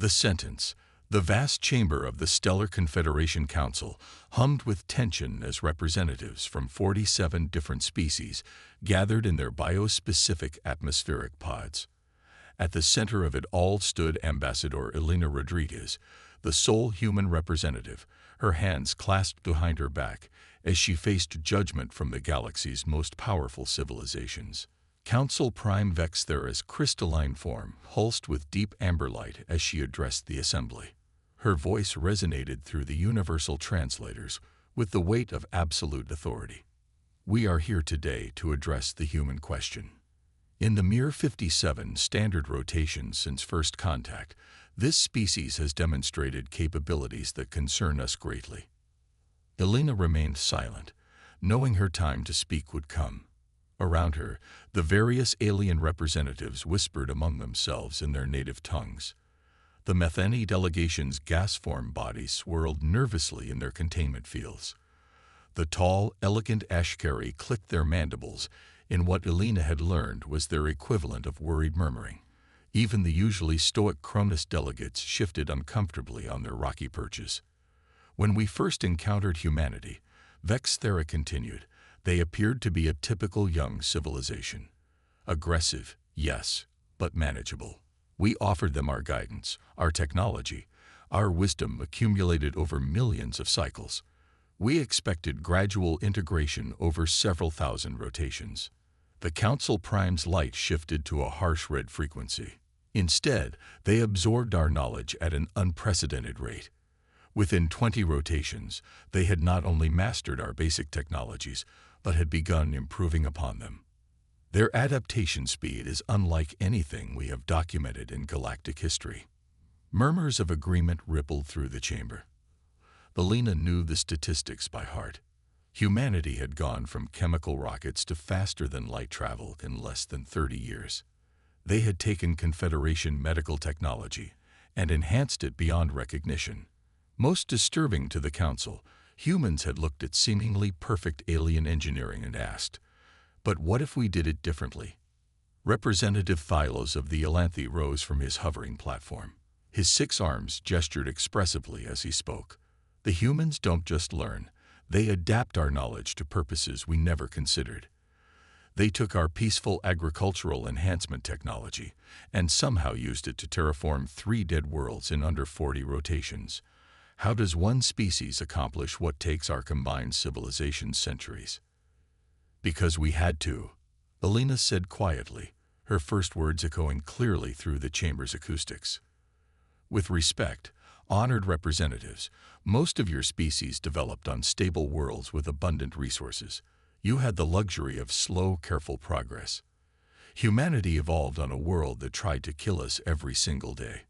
The sentence, "The vast chamber of the Stellar Confederation Council," hummed with tension as representatives from 47 different species gathered in their biospecific atmospheric pods. At the center of it all stood Ambassador Elena Rodriguez, the sole human representative, her hands clasped behind her back as she faced judgment from the galaxy's most powerful civilizations. Council Prime Vexthera's crystalline form pulsed with deep amber light as she addressed the assembly. Her voice resonated through the universal translators with the weight of absolute authority. "We are here today to address the human question. In the mere 57 standard rotations since first contact, this species has demonstrated capabilities that concern us greatly." Elena remained silent, knowing her time to speak would come. Around her, the various alien representatives whispered among themselves in their native tongues. The Methani delegation's gas-formed bodies swirled nervously in their containment fields. The tall, elegant Ashkari clicked their mandibles in what Elena had learned was their equivalent of worried murmuring. Even the usually stoic Cronus delegates shifted uncomfortably on their rocky perches. "When we first encountered humanity," Vexthera continued, "they appeared to be a typical young civilization. Aggressive, yes, but manageable. We offered them our guidance, our technology, our wisdom accumulated over millions of cycles. We expected gradual integration over several thousand rotations." The Council Prime's light shifted to a harsh red frequency. Instead, they absorbed our knowledge at an unprecedented rate. Within 20 rotations, they had not only mastered our basic technologies, but had begun improving upon them. Their adaptation speed is unlike anything we have documented in galactic history. Murmurs of agreement rippled through the chamber. Elena knew the statistics by heart. Humanity had gone from chemical rockets to faster-than-light travel in less than 30 years. They had taken Confederation medical technology and enhanced it beyond recognition. Most disturbing to the Council, humans had looked at seemingly perfect alien engineering and asked, "But what if we did it differently?" Representative Thylos of the Elanthi rose from his hovering platform. His 6 arms gestured expressively as he spoke. "The humans don't just learn. They adapt our knowledge to purposes we never considered. They took our peaceful agricultural enhancement technology and somehow used it to terraform 3 dead worlds in under 40 rotations. How does one species accomplish what takes our combined civilization centuries?" "Because we had to," Elena said quietly, her first words echoing clearly through the chamber's acoustics. "With respect, honored representatives, most of your species developed on stable worlds with abundant resources. You had the luxury of slow, careful progress. Humanity evolved on a world that tried to kill us every single day.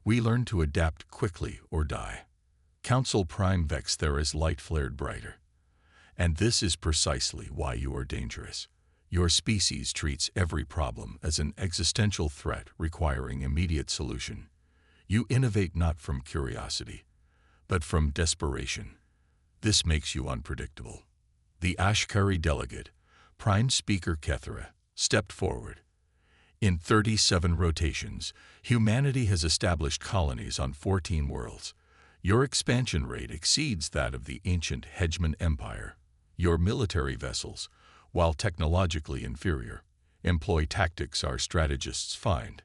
We learned to adapt quickly or die." Council Prime Vexthera's light flared brighter. "And this is precisely why you are dangerous. Your species treats every problem as an existential threat requiring immediate solution. You innovate not from curiosity, but from desperation. This makes you unpredictable." The Ashkari delegate, Prime Speaker Kethera, stepped forward. "In 37 rotations, humanity has established colonies on 14 worlds. Your expansion rate exceeds that of the ancient Hegemon Empire. Your military vessels, while technologically inferior, employ tactics our strategists find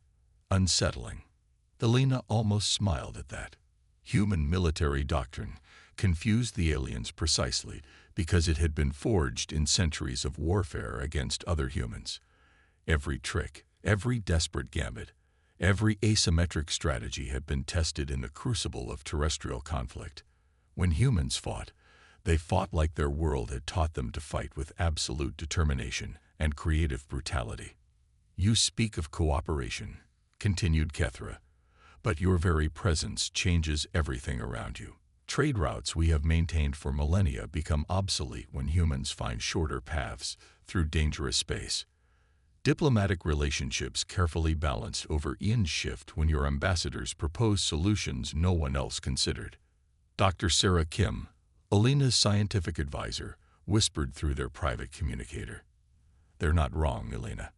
unsettling." Elena almost smiled at that. Human military doctrine confused the aliens precisely because it had been forged in centuries of warfare against other humans. Every trick, every desperate gambit, every asymmetric strategy had been tested in the crucible of terrestrial conflict. When humans fought, they fought like their world had taught them to fight with absolute determination and creative brutality. "You speak of cooperation," continued Kethera, "but your very presence changes everything around you. Trade routes we have maintained for millennia become obsolete when humans find shorter paths through dangerous space. Diplomatic relationships carefully balanced over eons shift when your ambassadors propose solutions no one else considered." Dr. Sarah Kim, Elena's scientific advisor, whispered through their private communicator. "They're not wrong, Elena.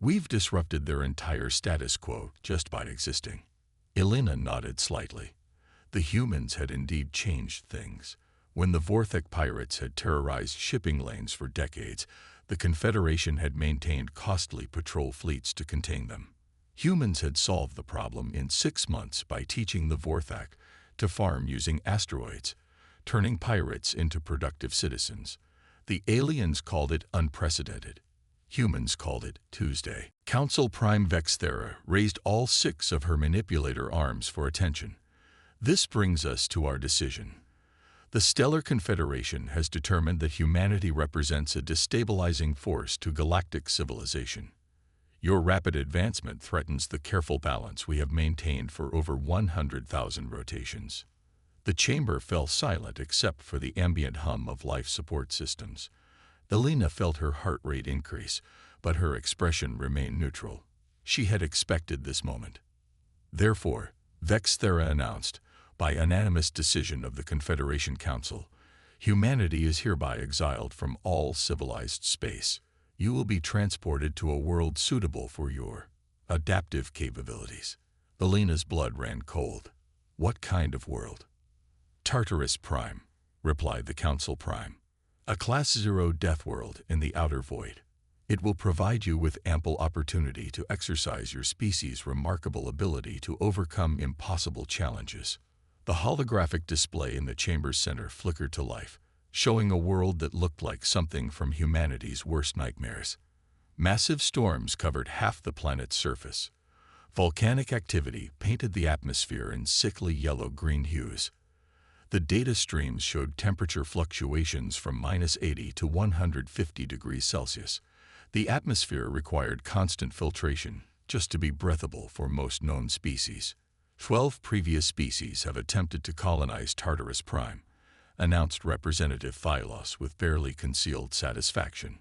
We've disrupted their entire status quo just by existing. Elena nodded slightly. The humans had indeed changed things. When the Vorthek pirates had terrorized shipping lanes for decades, the Confederation had maintained costly patrol fleets to contain them. Humans had solved the problem in 6 months by teaching the Vorthek to farm using asteroids, turning pirates into productive citizens. The aliens called it unprecedented. Humans called it Tuesday. Council Prime Vexthera raised all 6 of her manipulator arms for attention. This brings us to our decision. The Stellar Confederation has determined that humanity represents a destabilizing force to galactic civilization. Your rapid advancement threatens the careful balance we have maintained for over 100,000 rotations. The chamber fell silent except for the ambient hum of life support systems. Elena felt her heart rate increase, but her expression remained neutral. She had expected this moment. Therefore, Vexthera announced, by unanimous decision of the Confederation Council, humanity is hereby exiled from all civilized space. You will be transported to a world suitable for your adaptive capabilities. Elena's blood ran cold. What kind of world? Tartarus Prime, replied the Council Prime. A Class 0 Deathworld in the outer void. It will provide you with ample opportunity to exercise your species' remarkable ability to overcome impossible challenges. The holographic display in the chamber's center flickered to life, showing a world that looked like something from humanity's worst nightmares. Massive storms covered half the planet's surface. Volcanic activity painted the atmosphere in sickly yellow-green hues. The data streams showed temperature fluctuations from -80 to 150 degrees Celsius. The atmosphere required constant filtration just to be breathable for most known species. 12 previous species have attempted to colonize Tartarus Prime, announced Representative Phylos with barely concealed satisfaction.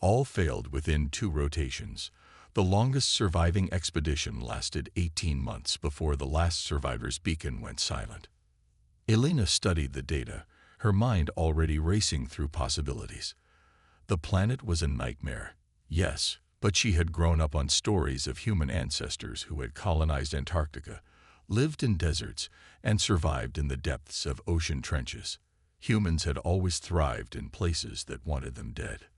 All failed within 2 rotations. The longest surviving expedition lasted 18 months before the last survivor's beacon went silent. Elena studied the data, her mind already racing through possibilities. The planet was a nightmare, yes, but she had grown up on stories of human ancestors who had colonized Antarctica, lived in deserts, and survived in the depths of ocean trenches. Humans had always thrived in places that wanted them dead.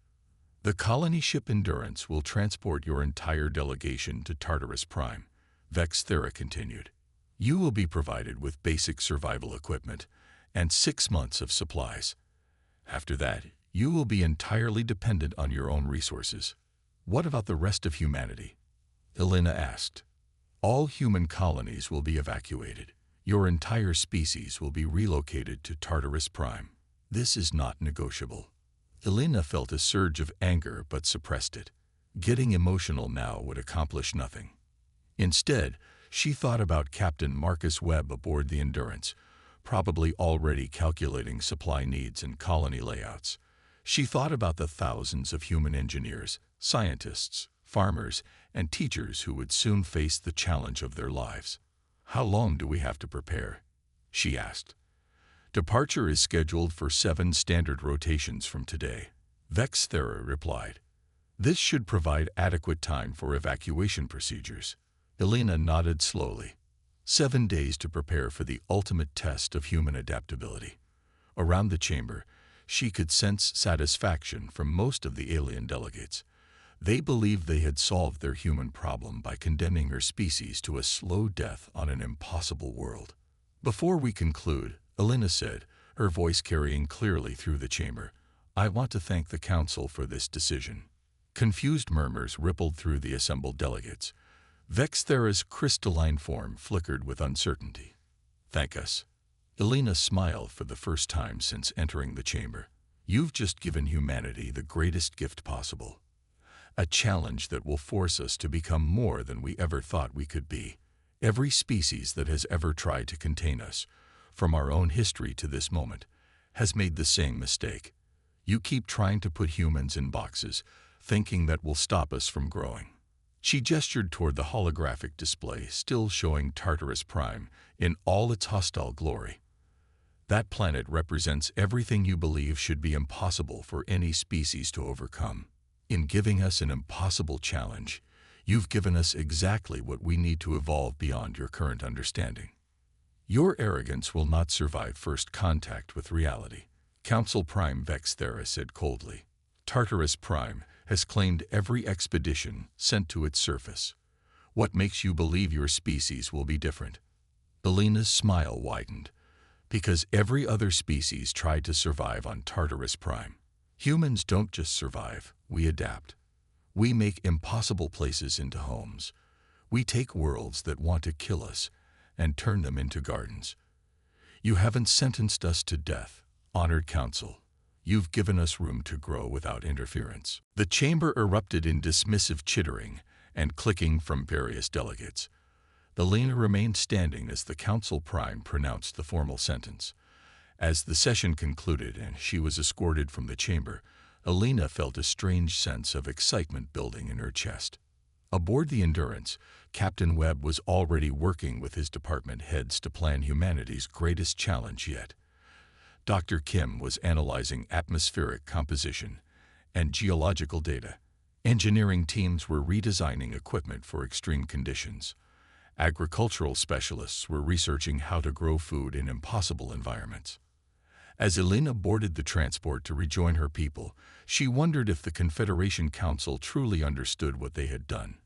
The colony ship Endurance will transport your entire delegation to Tartarus Prime, Vexthera continued. You will be provided with basic survival equipment and 6 months of supplies. After that, you will be entirely dependent on your own resources. What about the rest of humanity? Elena asked. All human colonies will be evacuated. Your entire species will be relocated to Tartarus Prime. This is not negotiable. Elena felt a surge of anger but suppressed it. Getting emotional now would accomplish nothing. Instead, she thought about Captain Marcus Webb aboard the Endurance, probably already calculating supply needs and colony layouts. She thought about the thousands of human engineers, scientists, farmers, and teachers who would soon face the challenge of their lives. How long do we have to prepare? She asked. Departure is scheduled for 7 standard rotations from today, Vexthera replied. This should provide adequate time for evacuation procedures. Elena nodded slowly. 7 days to prepare for the ultimate test of human adaptability. Around the chamber, she could sense satisfaction from most of the alien delegates. They believed they had solved their human problem by condemning her species to a slow death on an impossible world. Before we conclude, Elena said, her voice carrying clearly through the chamber, I want to thank the Council for this decision. Confused murmurs rippled through the assembled delegates. Vexthera's crystalline form flickered with uncertainty. Thank us. Elena smiled for the first time since entering the chamber. You've just given humanity the greatest gift possible. A challenge that will force us to become more than we ever thought we could be. Every species that has ever tried to contain us, from our own history to this moment, has made the same mistake. You keep trying to put humans in boxes, thinking that will stop us from growing. She gestured toward the holographic display still showing Tartarus Prime in all its hostile glory. That planet represents everything you believe should be impossible for any species to overcome. In giving us an impossible challenge, You've given us exactly what we need to evolve beyond your current understanding. Your arrogance will not survive first contact with reality, Council Prime Vexthera said coldly. Tartarus Prime has claimed every expedition sent to its surface. What makes you believe your species will be different? Belena's smile widened. Because every other species tried to survive on Tartarus Prime. Humans don't just survive, we adapt. We make impossible places into homes. We take worlds that want to kill us and turn them into gardens. You haven't sentenced us to death, honored council. You've given us room to grow without interference. The chamber erupted in dismissive chittering and clicking from various delegates. Belena remained standing as the Council Prime pronounced the formal sentence. As the session concluded and she was escorted from the chamber, Elena felt a strange sense of excitement building in her chest. Aboard the Endurance, Captain Webb was already working with his department heads to plan humanity's greatest challenge yet. Dr. Kim was analyzing atmospheric composition and geological data. Engineering teams were redesigning equipment for extreme conditions. Agricultural specialists were researching how to grow food in impossible environments. As Elena boarded the transport to rejoin her people, she wondered if the Confederation Council truly understood what they had done.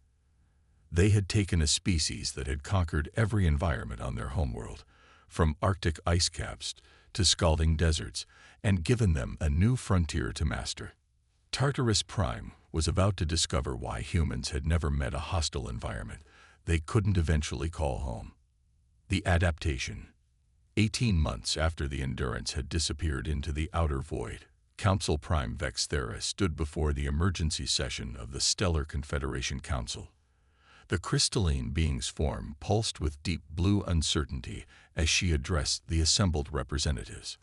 They had taken a species that had conquered every environment on their homeworld, from Arctic ice caps to scalding deserts, and given them a new frontier to master. Tartarus Prime was about to discover why humans had never met a hostile environment they couldn't eventually call home. The adaptation. 18 months after the Endurance had disappeared into the outer void, Council Prime Vexthera stood before the emergency session of the Stellar Confederation Council. The crystalline being's form pulsed with deep blue uncertainty as she addressed the assembled representatives.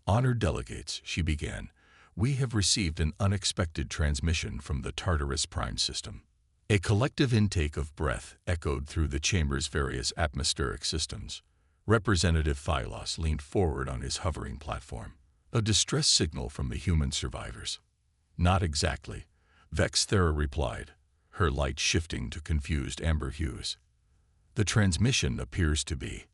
Honored delegates, she began, we have received an unexpected transmission from the Tartarus Prime system. A collective intake of breath echoed through the chamber's various atmospheric systems. Representative Phylos leaned forward on his hovering platform. A distress signal from the human survivors. Not exactly, Vexthera replied, her light shifting to confused amber hues. The transmission appears to be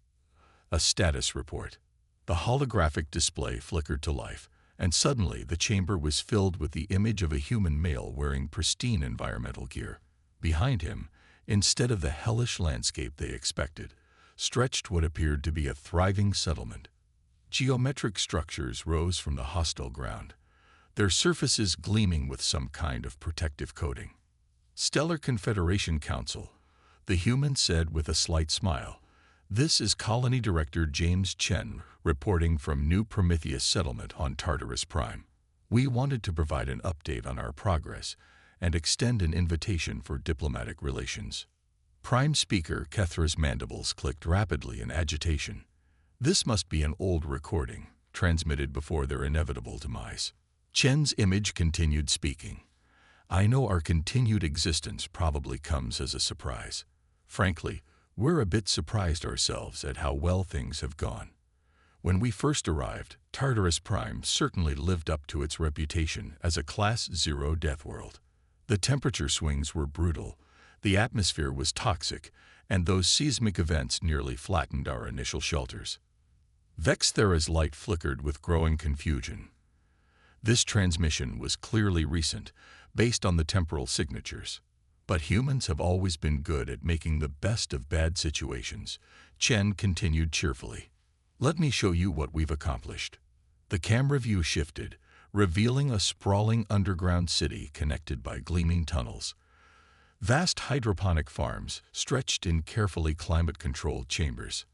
a status report. The holographic display flickered to life, and suddenly the chamber was filled with the image of a human male wearing pristine environmental gear. Behind him, instead of the hellish landscape they expected, stretched what appeared to be a thriving settlement. Geometric structures rose from the hostile ground, their surfaces gleaming with some kind of protective coating. Stellar Confederation Council, the human said with a slight smile. This is Colony Director James Chen reporting from New Prometheus Settlement on Tartarus Prime. We wanted to provide an update on our progress and extend an invitation for diplomatic relations. Prime Speaker Kethra's mandibles clicked rapidly in agitation. This must be an old recording, transmitted before their inevitable demise. Chen's image continued speaking. I know our continued existence probably comes as a surprise. Frankly, we're a bit surprised ourselves at how well things have gone. When we first arrived, Tartarus Prime certainly lived up to its reputation as a Class 0 Deathworld. The temperature swings were brutal, the atmosphere was toxic, and those seismic events nearly flattened our initial shelters. Vexthera's light flickered with growing confusion. This transmission was clearly recent, based on the temporal signatures. But humans have always been good at making the best of bad situations, Chen continued cheerfully. Let me show you what we've accomplished. The camera view shifted, revealing a sprawling underground city connected by gleaming tunnels. Vast hydroponic farms stretched in carefully climate-controlled chambers.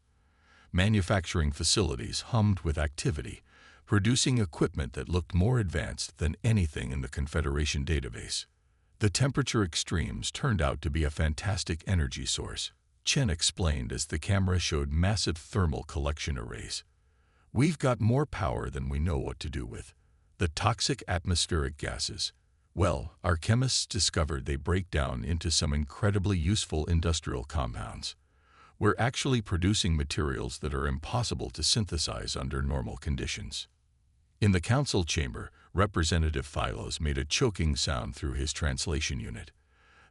Manufacturing facilities hummed with activity, producing equipment that looked more advanced than anything in the Confederation database. The temperature extremes turned out to be a fantastic energy source, Chen explained as the camera showed massive thermal collection arrays. We've got more power than we know what to do with. The toxic atmospheric gases. Well, our chemists discovered they break down into some incredibly useful industrial compounds. We're actually producing materials that are impossible to synthesize under normal conditions. In the council chamber, Representative Phylos made a choking sound through his translation unit.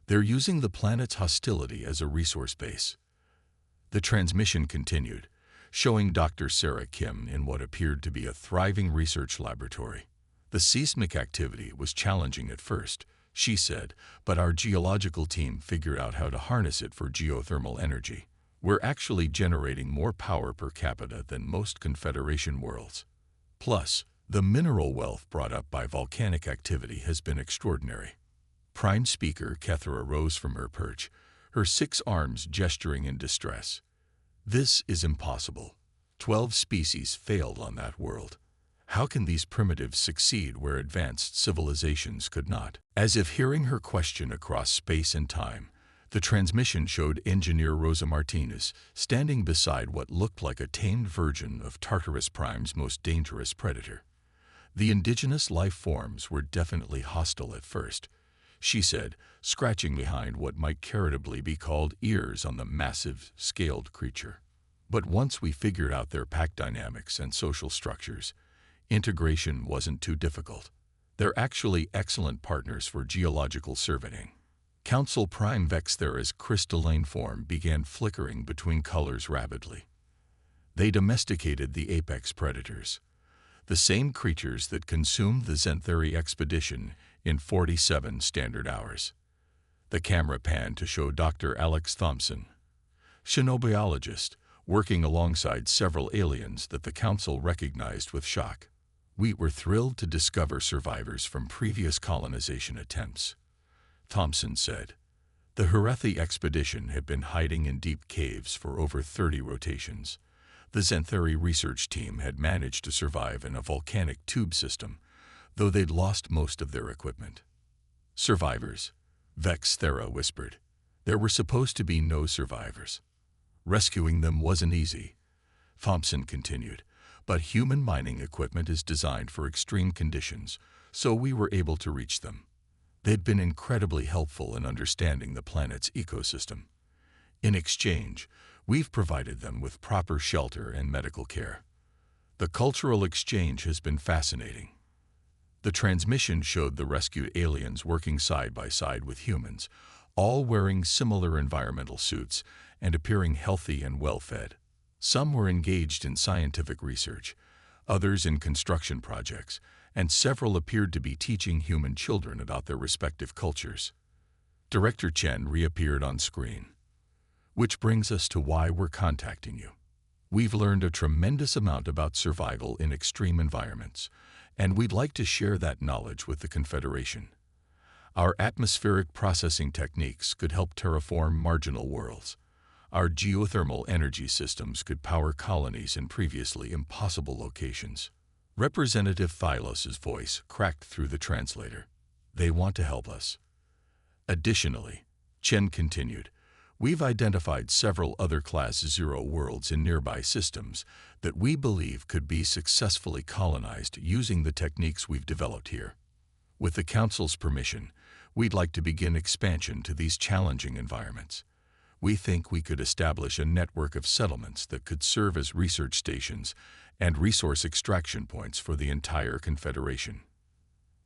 They're using the planet's hostility as a resource base. The transmission continued, showing Dr. Sarah Kim in what appeared to be a thriving research laboratory. The seismic activity was challenging at first, she said, but our geological team figured out how to harness it for geothermal energy. We're actually generating more power per capita than most Confederation worlds. Plus, the mineral wealth brought up by volcanic activity has been extraordinary. Prime Speaker Kethra rose from her perch, her 6 arms gesturing in distress. This is impossible. 12 species failed on that world. How can these primitives succeed where advanced civilizations could not? As if hearing her question across space and time, the transmission showed Engineer Rosa Martinez standing beside what looked like a tamed version of Tartarus Prime's most dangerous predator. The indigenous life forms were definitely hostile at first, she said, scratching behind what might charitably be called ears on the massive, scaled creature. But once we figured out their pack dynamics and social structures, integration wasn't too difficult. They're actually excellent partners for geological surveying. Council Prime Vexthera's crystalline form began flickering between colors rapidly. They domesticated the apex predators, the same creatures that consumed the Xanthari expedition in 47 standard hours. The camera panned to show Dr. Alex Thompson, xenobiologist, working alongside several aliens that the Council recognized with shock. We were thrilled to discover survivors from previous colonization attempts, Thompson said. The Herethi expedition had been hiding in deep caves for over 30 rotations. The Xanthari research team had managed to survive in a volcanic tube system, though they'd lost most of their equipment. Survivors, Vexthera whispered. There were supposed to be no survivors. Rescuing them wasn't easy, Thompson continued, but human mining equipment is designed for extreme conditions, so we were able to reach them. They'd been incredibly helpful in understanding the planet's ecosystem. In exchange, we've provided them with proper shelter and medical care. The cultural exchange has been fascinating. The transmission showed the rescued aliens working side by side with humans, all wearing similar environmental suits and appearing healthy and well-fed. Some were engaged in scientific research, others in construction projects, and several appeared to be teaching human children about their respective cultures. Director Chen reappeared on screen. Which brings us to why we're contacting you. We've learned a tremendous amount about survival in extreme environments, and we'd like to share that knowledge with the Confederation. Our atmospheric processing techniques could help terraform marginal worlds. Our geothermal energy systems could power colonies in previously impossible locations. Representative Thylos's voice cracked through the translator. They want to help us. Additionally, Chen continued, we've identified several other Class 0 worlds in nearby systems that we believe could be successfully colonized using the techniques we've developed here. With the Council's permission, we'd like to begin expansion to these challenging environments. We think we could establish a network of settlements that could serve as research stations and resource extraction points for the entire Confederation.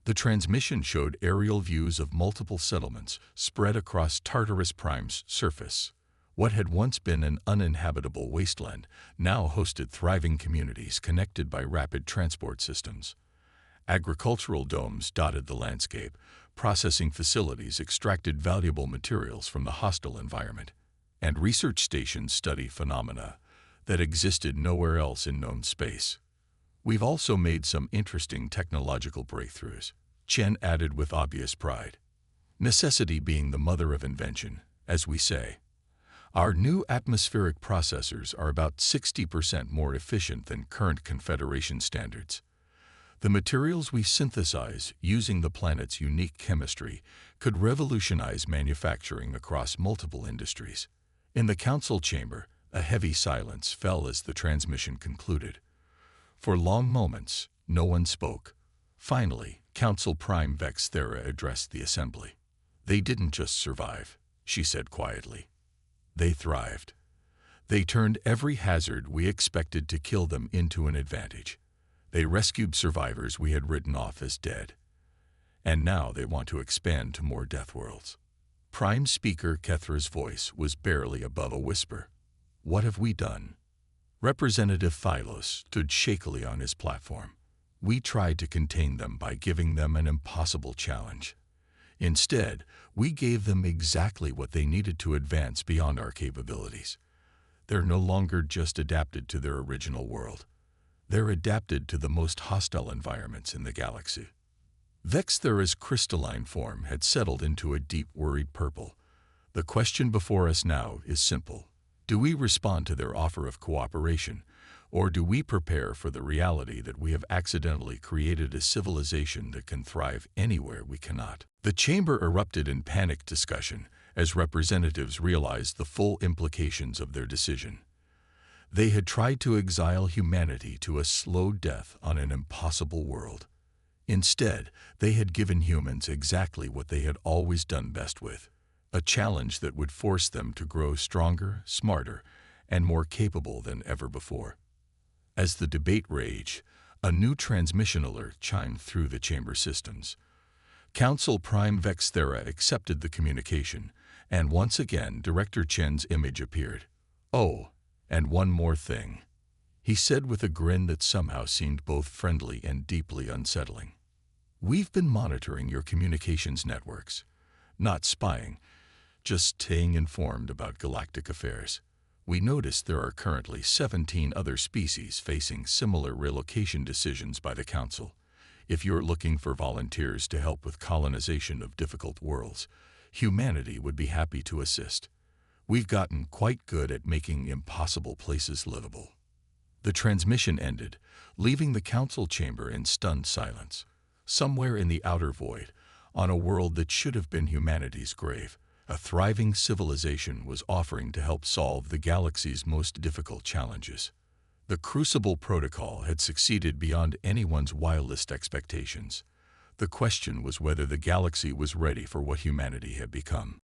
The transmission showed aerial views of multiple settlements spread across Tartarus Prime's surface. What had once been an uninhabitable wasteland now hosted thriving communities connected by rapid transport systems. Agricultural domes dotted the landscape, processing facilities extracted valuable materials from the hostile environment, and research stations study phenomena that existed nowhere else in known space. We've also made some interesting technological breakthroughs, Chen added with obvious pride. Necessity being the mother of invention, as we say. Our new atmospheric processors are about 60% more efficient than current Confederation standards. The materials we synthesize using the planet's unique chemistry could revolutionize manufacturing across multiple industries. In the Council chamber, a heavy silence fell as the transmission concluded. For long moments, no one spoke. Finally, Council Prime Vexthera addressed the assembly. They didn't just survive, she said quietly. They thrived. They turned every hazard we expected to kill them into an advantage. They rescued survivors we had written off as dead. And now they want to expand to more Deathworlds. Prime Speaker Kethra's voice was barely above a whisper. "What have we done?" Representative Phylos stood shakily on his platform. "We tried to contain them by giving them an impossible challenge. Instead, we gave them exactly what they needed to advance beyond our capabilities. They're no longer just adapted to their original world. They're adapted to the most hostile environments in the galaxy." Vexthera's crystalline form had settled into a deep, worried purple. "The question before us now is simple. Do we respond to their offer of cooperation, or do we prepare for the reality that we have accidentally created a civilization that can thrive anywhere we cannot?" The chamber erupted in panicked discussion as representatives realized the full implications of their decision. They had tried to exile humanity to a slow death on an impossible world. Instead, they had given humans exactly what they had always done best with, a challenge that would force them to grow stronger, smarter, and more capable than ever before. As the debate raged, a new transmission alert chimed through the chamber systems. Council Prime Vexthera accepted the communication, and once again Director Chen's image appeared. "Oh, and one more thing," he said with a grin that somehow seemed both friendly and deeply unsettling. "We've been monitoring your communications networks. Not spying, just staying informed about galactic affairs. We noticed there are currently 17 other species facing similar relocation decisions by the Council. If you're looking for volunteers to help with colonization of difficult worlds, humanity would be happy to assist. We've gotten quite good at making impossible places livable." The transmission ended, leaving the council chamber in stunned silence. Somewhere in the outer void, on a world that should have been humanity's grave, a thriving civilization was offering to help solve the galaxy's most difficult challenges. The Crucible Protocol had succeeded beyond anyone's wildest expectations. The question was whether the galaxy was ready for what humanity had become.